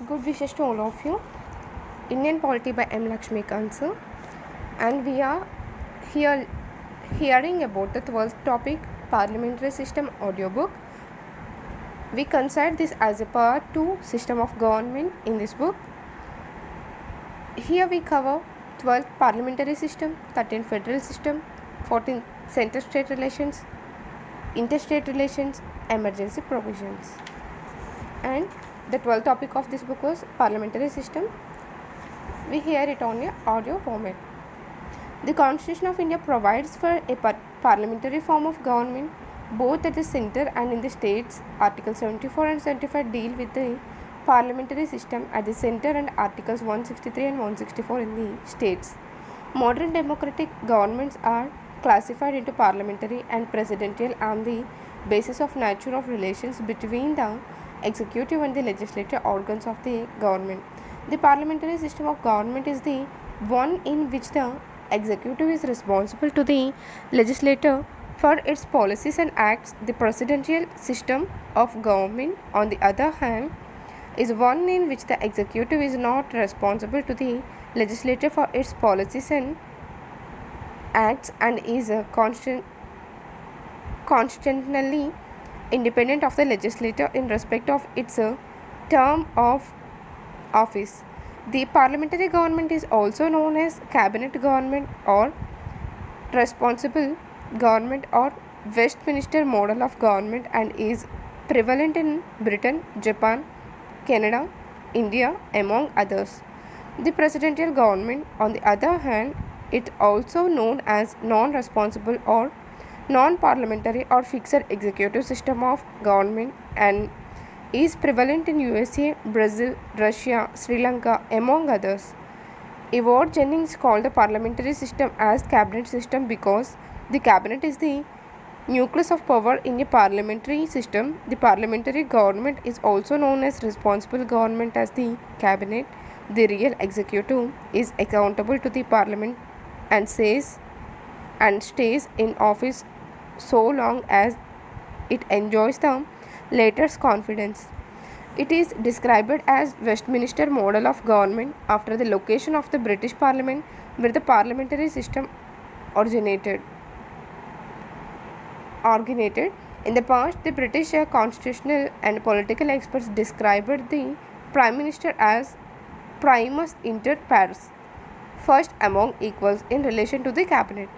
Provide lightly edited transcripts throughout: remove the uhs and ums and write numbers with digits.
Good wishes to all of you. Indian Polity by m.laxmikant sir. And we are here hearing about the 12th topic, Parliamentary System audiobook. We consider this as a part 2 system of government in this book. Here we cover 12th parliamentary system, 13th federal system, 14th center-state relations, interstate relations, emergency provisions. And the 12th topic of this book was parliamentary system. We hear it on a audio format. The Constitution of India provides for a parliamentary form of government both at the center and in the states. Article 74 and 75 deal with the parliamentary system at the center and Articles 163 and 164 in the states. Modern democratic governments are classified into parliamentary and presidential on the basis of nature of relations between the executive and the legislative organs of the government. The parliamentary system of government is the one in which the executive is responsible to the legislature for its policies and acts. The presidential system of government, on the other hand, is one in which the executive is not responsible to the legislature for its policies and acts and is constantly independent of the legislature in respect of its term of office. The parliamentary government is also known as cabinet government or responsible government or Westminster model of government and is prevalent in Britain, Japan, Canada, India, among others. The presidential government, on the other hand, is also known as non-responsible or non-parliamentary or fixed executive system of government and is prevalent in USA, Brazil, Russia, Sri Lanka, among others. Edward Jennings called the parliamentary system as cabinet system because the cabinet is the nucleus of power in a parliamentary system. The parliamentary government is also known as responsible government as the cabinet. The real executive is accountable to the parliament and stays in office so long as it enjoys the latter's confidence. It is described as Westminster model of government after the location of the British Parliament where the parliamentary system originated. In the past, the British constitutional and political experts described the Prime Minister as primus inter pares, first among equals in relation to the cabinet.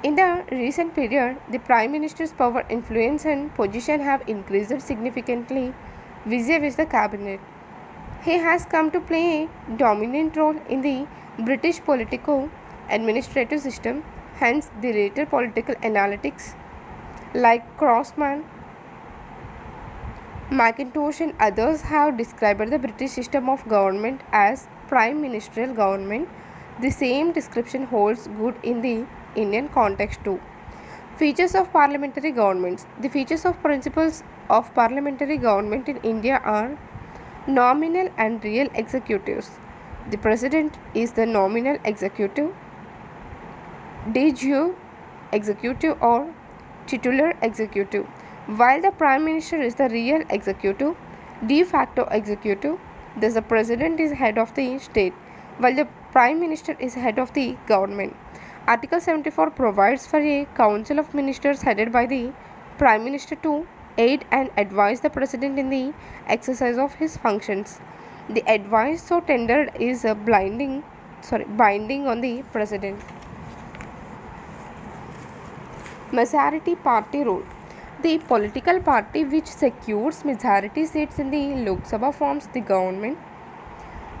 In the recent period, the Prime Minister's power, influence and position have increased significantly vis-a-vis the cabinet. He has come to play a dominant role in the British politico-administrative system, hence the later political analytics like Crossman, Mackintosh and others have described the British system of government as prime ministerial government. The same description holds good in the Indian context too. Features of parliamentary governments. The features of principles of parliamentary government in India are nominal and real executives. The president is the nominal executive, de jure executive or titular executive, while the prime minister is the real executive, de facto executive. Thus the president is head of the state while the prime minister is head of the government. Article 74 provides for a council of ministers headed by the prime minister to aid and advise the president in the exercise of his functions. The advice so tendered is binding on the president. Majority party role. The political party which secures majority seats in the Lok Sabha forms the government.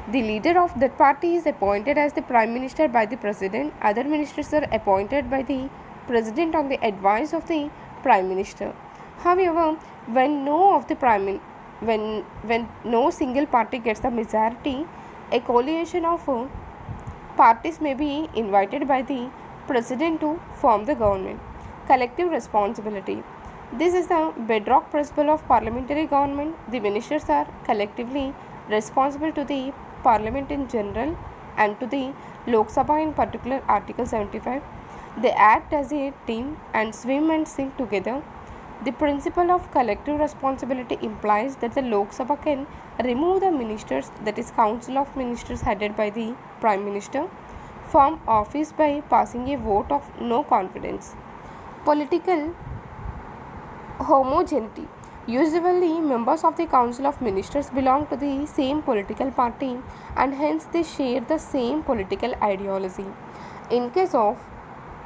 The leader of that party is appointed as the Prime Minister by the President. Other ministers are appointed by the President on the advice of the Prime Minister. However, when no single party gets the majority, a coalition of parties may be invited by the President to form the government. Collective responsibility. This is the bedrock principle of parliamentary government. The ministers are collectively responsible to the Parliament in general and to the Lok Sabha in particular. Article 75. They act as a team and swim and sink together. The principle of collective responsibility implies that the Lok Sabha can remove the ministers, that is, Council of Ministers headed by the Prime Minister, from office by passing a vote of no confidence. Political homogeneity. Usually, members of the Council of Ministers belong to the same political party and hence they share the same political ideology. In case of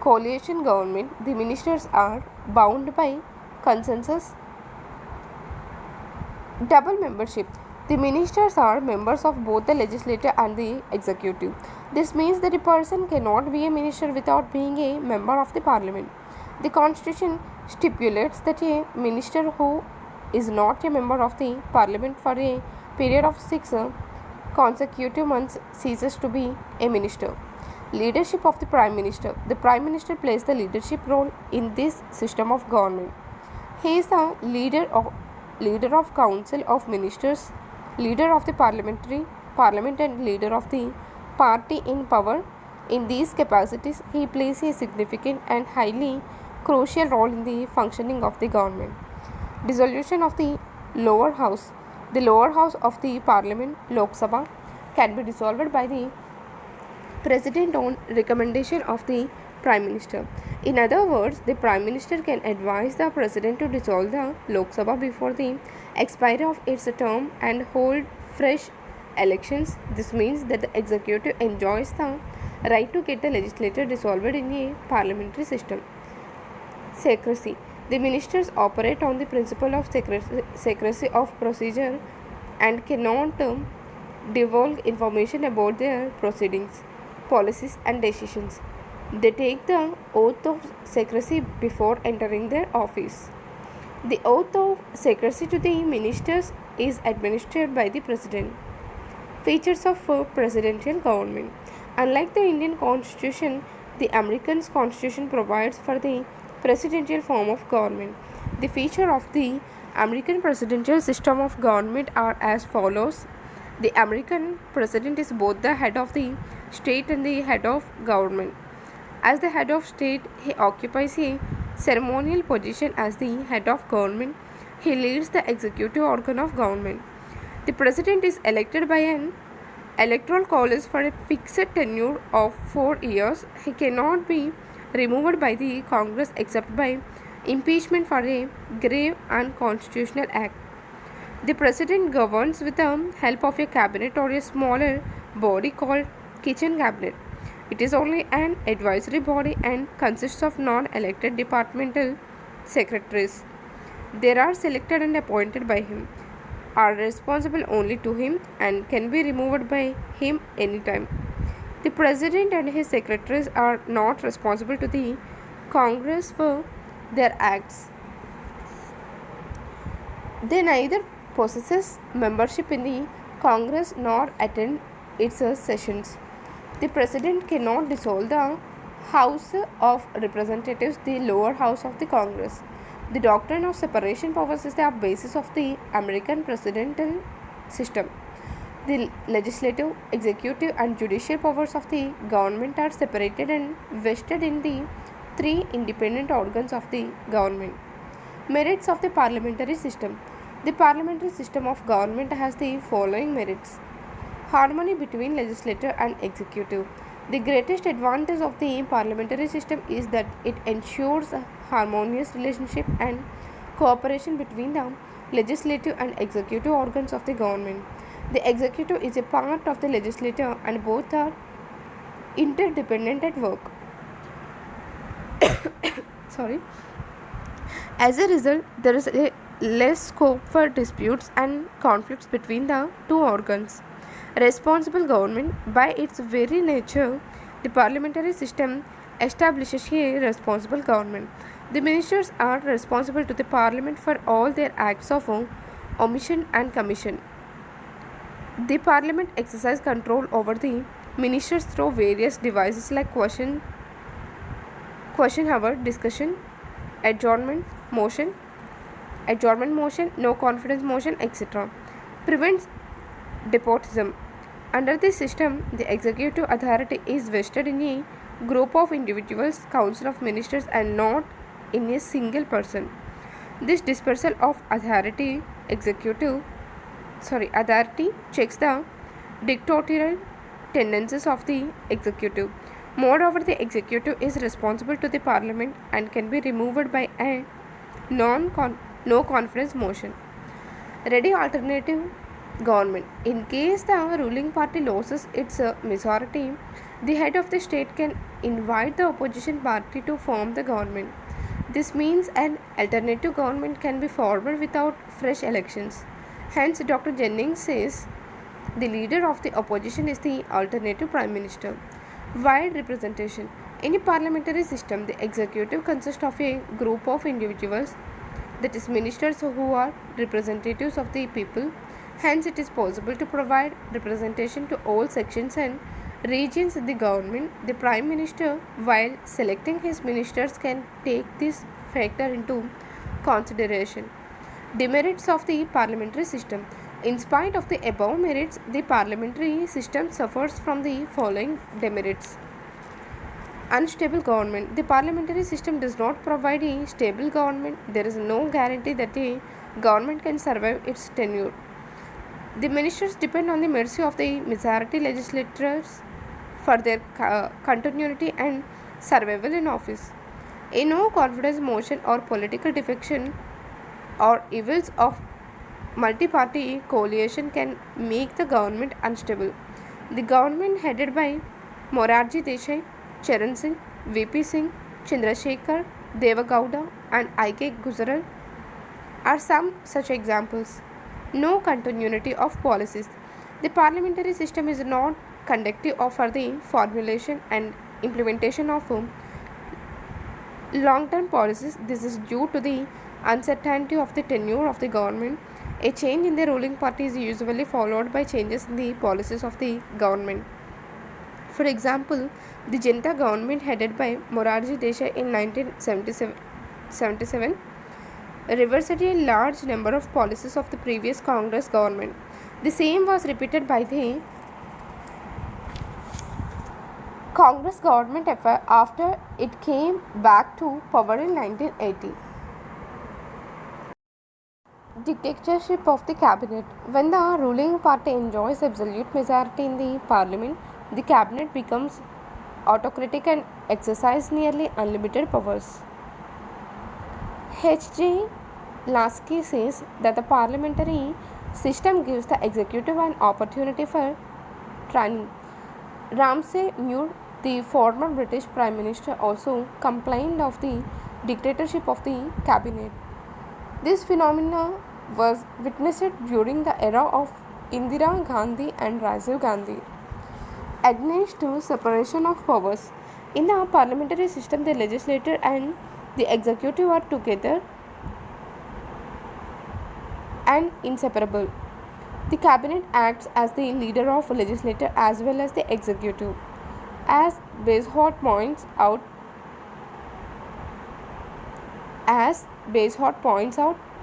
coalition government, the ministers are bound by consensus. Double membership. The ministers are members of both the legislature and the executive. This means that a person cannot be a minister without being a member of the parliament. The constitution stipulates that a minister who is not a member of the parliament for a period of 6 consecutive months ceases to be a minister. Leadership of the Prime Minister. The Prime Minister plays the leadership role in this system of government. He is the leader of Council of Ministers, leader of the Parliament and leader of the party in power. In these capacities, he plays a significant and highly crucial role in the functioning of the government. Dissolution of the lower house. The lower house of the Parliament, Lok Sabha, can be dissolved by the President on recommendation of the Prime Minister. In other words, the Prime Minister can advise the President to dissolve the Lok Sabha before the expiry of its term and hold fresh elections. This means that the executive enjoys the right to get the legislature dissolved in a parliamentary system. Secrecy. The ministers operate on the principle of secrecy of procedure and cannot divulge information about their proceedings, policies, and decisions. They take the oath of secrecy before entering their office. The oath of secrecy to the ministers is administered by the President. Features of a presidential government. Unlike the Indian Constitution, the American Constitution provides for the presidential form of government. The feature of the American presidential system of government are as follows. The American president is both the head of the state and the head of government. As the head of state, he occupies a ceremonial position. As the head of government, he leads the executive organ of government. The president is elected by an electoral college for a fixed tenure of 4 years. He cannot be removed by the Congress except by impeachment for a grave unconstitutional act. The president governs with the help of a cabinet or a smaller body called kitchen cabinet. It is only an advisory body and consists of non-elected departmental secretaries. They are selected and appointed by him, are responsible only to him, and can be removed by him anytime. The president and his secretaries are not responsible to the Congress for their acts. They neither possess membership in the Congress nor attend its sessions. The president cannot dissolve the House of Representatives, the lower house of the Congress. The doctrine of separation powers is the basis of the American presidential system. The legislative, executive, and judicial powers of the government are separated and vested in the 3 independent organs of the government. Merits of the parliamentary system. The parliamentary system of government has the following merits. Harmony between legislature and executive. The greatest advantage of the parliamentary system is that it ensures a harmonious relationship and cooperation between the legislative and executive organs of the government. The executive is a part of the legislature and both are interdependent at work. Sorry. As a result, there is a less scope for disputes and conflicts between the 2 organs. Responsible government. By its very nature, the parliamentary system establishes a responsible government. The ministers are responsible to the parliament for all their acts of omission and commission. The parliament exercises control over the ministers through various devices like question hour, discussion, adjournment motion, no confidence motion, etc. Prevents nepotism. Under this system, the executive authority is vested in a group of individuals, council of ministers, and not in a single person. This dispersal of authority checks the dictatorial tendencies of the executive. Moreover, the executive is responsible to the parliament and can be removed by a no confidence motion. Ready alternative government. In case the ruling party loses its majority, the head of the state can invite the opposition party to form the government. This means an alternative government can be formed without fresh elections. Hence, Dr. Jennings says the leader of the opposition is the alternative prime minister. Wide representation. In a parliamentary system, the executive consists of a group of individuals, that is, ministers who are representatives of the people. Hence, it is possible to provide representation to all sections and regions in the government. The prime minister, while selecting his ministers, can take this factor into consideration. Demerits of the parliamentary system. In spite of the above merits, the parliamentary system suffers from the following demerits. Unstable government. The parliamentary system does not provide a stable government. There is no guarantee that a government can survive its tenure. The ministers depend on the mercy of the majority legislators for their continuity and survival in office. A no confidence motion or political defection or evils of multi-party coalition can make the government unstable. The government headed by Morarji Desai, Charan Singh, VP Singh, Chandrasekhar, Devagowda and I.K. Gujral are some such examples. No continuity of policies. The parliamentary system is not conducive for the formulation and implementation of long-term policies. This is due to the uncertainty of the tenure of the government. A change in the ruling party is usually followed by changes in the policies of the government. For example, the Janata government headed by Morarji Desai in 1977 reversed a large number of policies of the previous Congress government. The same was repeated by the Congress government after it came back to power in 1980. Dictatorship of the cabinet. When the ruling party enjoys absolute majority in the parliament, the cabinet becomes autocratic and exercises nearly unlimited powers. H.J. Lasky says that the parliamentary system gives the executive an opportunity for training. Ramsay Nouh, the former British Prime Minister, also complained of the dictatorship of the cabinet. This phenomenon was witnessed during the era of Indira Gandhi and Rajiv Gandhi. Against separation of powers. In the parliamentary system, the legislature and the executive are together and inseparable. The cabinet acts as the leader of legislature as well as the executive. As Bezhot points out,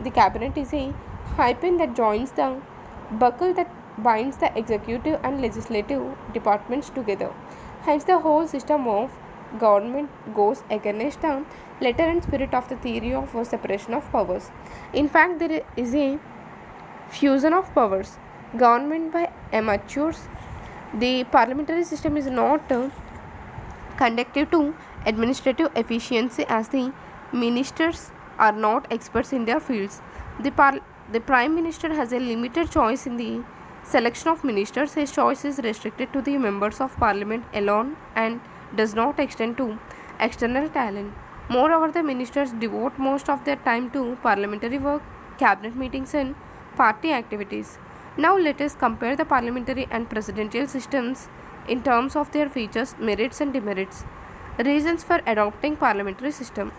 the cabinet is a hyphen that joins the buckle that binds the executive and legislative departments together. Hence, the whole system of government goes against the letter and spirit of the theory of separation of powers. In fact, there is a fusion of powers. Government by amateurs. The parliamentary system is not conducive to administrative efficiency as the ministers are not experts in their fields. The prime minister has a limited choice in the selection of ministers. His choice is restricted to the members of parliament alone and does not extend to external talent. Moreover, the ministers devote most of their time to parliamentary work, cabinet meetings and party activities. Now let us compare the parliamentary and presidential systems in terms of their features, merits and demerits. Reasons for adopting parliamentary system.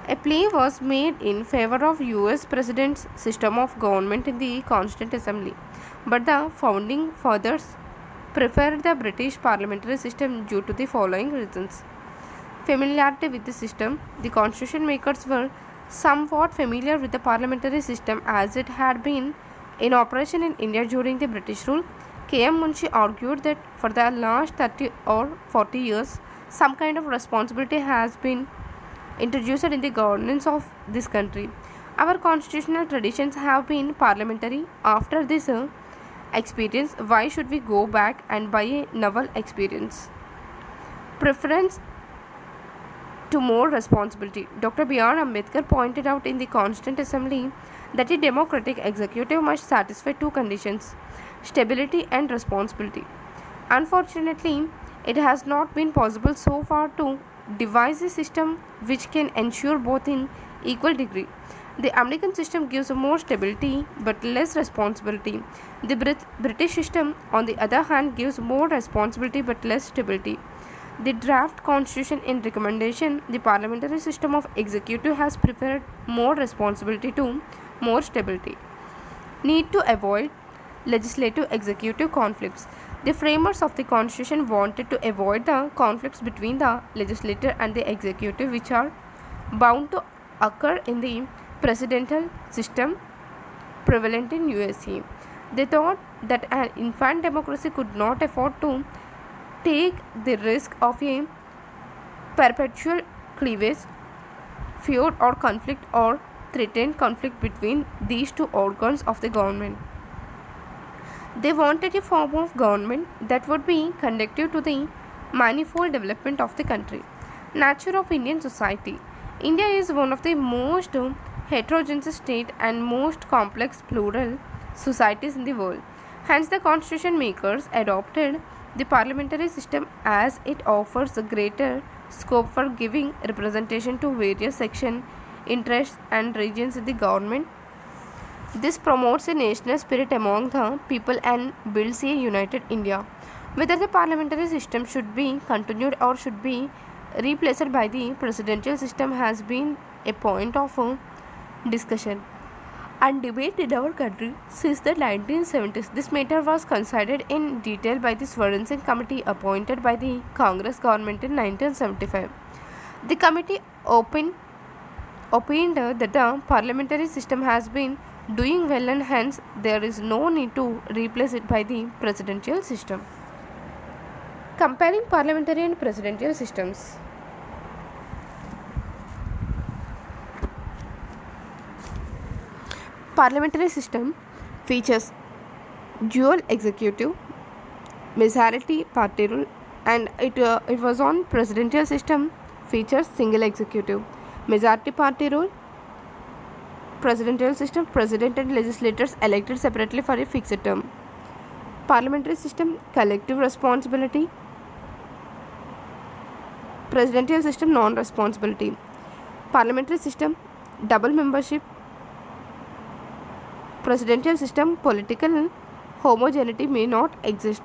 A plea was made in favor of US President's system of government in the Constituent Assembly, but the founding fathers preferred the British parliamentary system due to the following reasons. Familiarity with the system. The constitution makers were somewhat familiar with the parliamentary system as it had been in operation in India during the British rule. K.M. Munshi argued that for the last 30 or 40 years, some kind of responsibility has been introduced in the governance of this country. Our constitutional traditions have been parliamentary. After this experience, why should we go back and buy a novel experience? Preference to more responsibility. Dr. B.R. Ambedkar pointed out in the Constituent Assembly that a democratic executive must satisfy two conditions: stability and responsibility. Unfortunately, it has not been possible so far to devise a system which can ensure both in equal degree. The American system gives more stability but less responsibility. The British system, on the other hand, gives more responsibility but less stability. The draft constitution in recommendation, the parliamentary system of executive has preferred more responsibility to more stability. Need to avoid legislative executive conflicts. The framers of the constitution wanted to avoid the conflicts between the legislature and the executive which are bound to occur in the presidential system prevalent in USA. They thought that an infant democracy could not afford to take the risk of a perpetual cleavage, feud or conflict or threatened conflict between these two organs of the government. They wanted a form of government that would be conducive to the manifold development of the country. Nature of Indian society. India is one of the most heterogeneous state and most complex plural societies in the world. Hence, the constitution makers adopted the parliamentary system as it offers a greater scope for giving representation to various sections, interests, and regions in the government. This promotes a national spirit among the people and builds a united India. Whether the parliamentary system should be continued or should be replaced by the presidential system has been a point of discussion and debate in our country since the 1970s. This matter was considered in detail by the Swaran Singh Committee appointed by the Congress government in 1975. The committee opined that the parliamentary system has been doing well and hence there is no need to replace it by the presidential system. Comparing parliamentary and presidential systems. Parliamentary system features dual executive, majority party rule, and it was on presidential system features single executive, majority party rule. Presidential system, president and legislators elected separately for a fixed term. Parliamentary system, collective responsibility. Presidential system, non-responsibility. Parliamentary system, double membership. Presidential system, political homogeneity may not exist.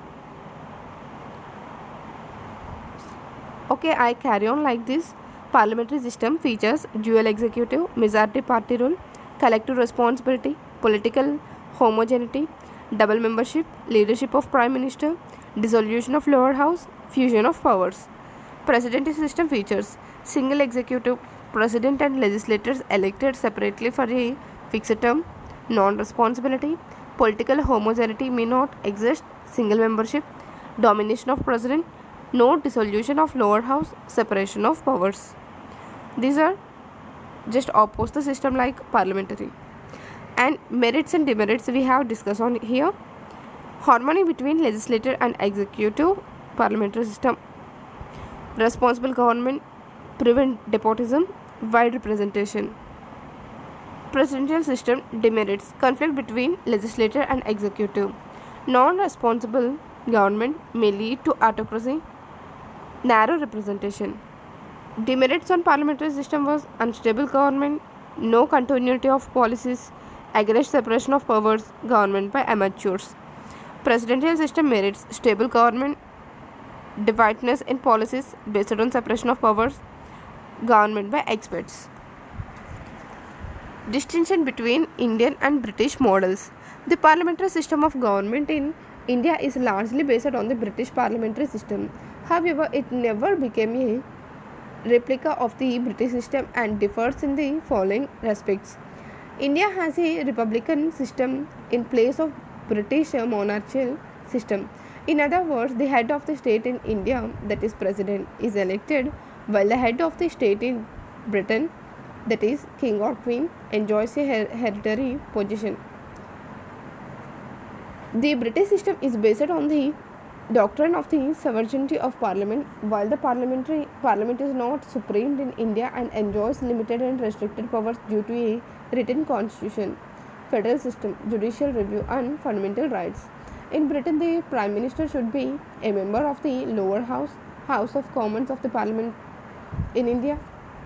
Okay, I carry on like this. Parliamentary system features dual executive, majority party rule, collective responsibility, political homogeneity, double membership, leadership of prime minister, dissolution of lower house, fusion of powers. Presidential system features single executive, president and legislators elected separately for a fixed term, non-responsibility, political homogeneity may not exist, single membership, domination of president, no dissolution of lower house, separation of powers. These are just opposite the system like parliamentary. And merits and demerits we have discussed on here. Harmony between legislature and executive, parliamentary system. Responsible government, prevent nepotism, wide representation. Presidential system demerits, conflict between legislature and executive. Non-responsible government may lead to autocracy, narrow representation. Demerits on parliamentary system was unstable government, no continuity of policies, aggressive separation of powers, government by amateurs. Presidential system merits, stable government, dividedness in policies based on separation of powers, government by experts. Distinction between Indian and British models. The parliamentary system of government in India is largely based on the British parliamentary system. However, it never became a replica of the British system and differs in the following respects. India has a republican system in place of British monarchical system. In other words, the head of the state in India, that is president, is elected, while the head of the state in Britain that is, king or queen, enjoys a hereditary position. The British system is based on the doctrine of the sovereignty of parliament. While the parliament is not supreme in India and enjoys limited and restricted powers due to a written constitution, federal system, judicial review and fundamental rights. In Britain, the prime minister should be a member of the lower house of commons of the parliament. In India,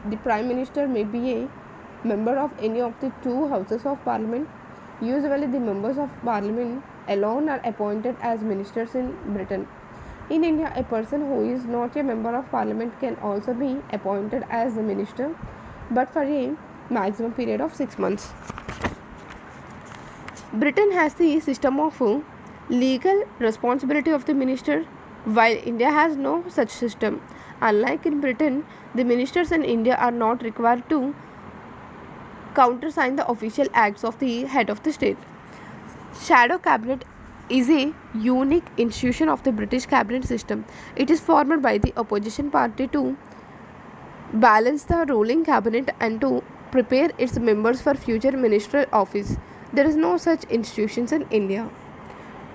the prime minister may be a member of any of the two houses of parliament. Usually, the members of parliament alone are appointed as ministers in Britain. In India, a person who is not a member of parliament can also be appointed as a minister, but for a maximum period of 6 months. Britain has the system of legal responsibility of the minister, while India has no such system. Unlike in Britain, the ministers in India are not required to countersign the official acts of the head of the state. Shadow cabinet is a unique institution of the British cabinet system. It is formed by the opposition party to balance the ruling cabinet and to prepare its members for future ministerial office. There is no such institutions in India.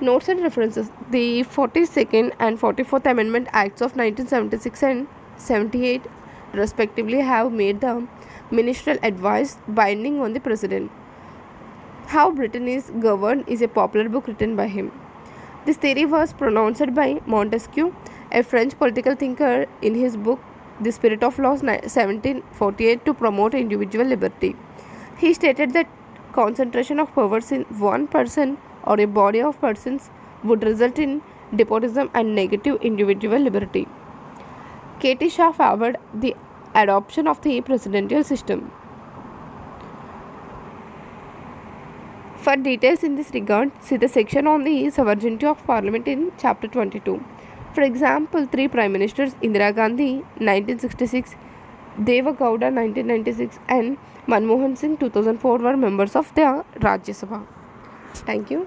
Notes and references. The 42nd and 44th Amendment Acts of 1976 and 78 respectively have made the ministerial advice binding on the president. How Britain is Governed is a popular book written by him. This theory was pronounced by Montesquieu, a French political thinker, in his book The Spirit of Laws 1748 to promote individual liberty. He stated that concentration of powers in one person or a body of persons would result in despotism and negative individual liberty. Katie Shaw favored the adoption of the presidential system. For details in this regard, see the section on the sovereignty of parliament in chapter 22. For example, 3 prime ministers, Indira Gandhi 1966, Deva Gowda 1996 and Manmohan Singh 2004 were members of the Rajya Sabha. Thank you.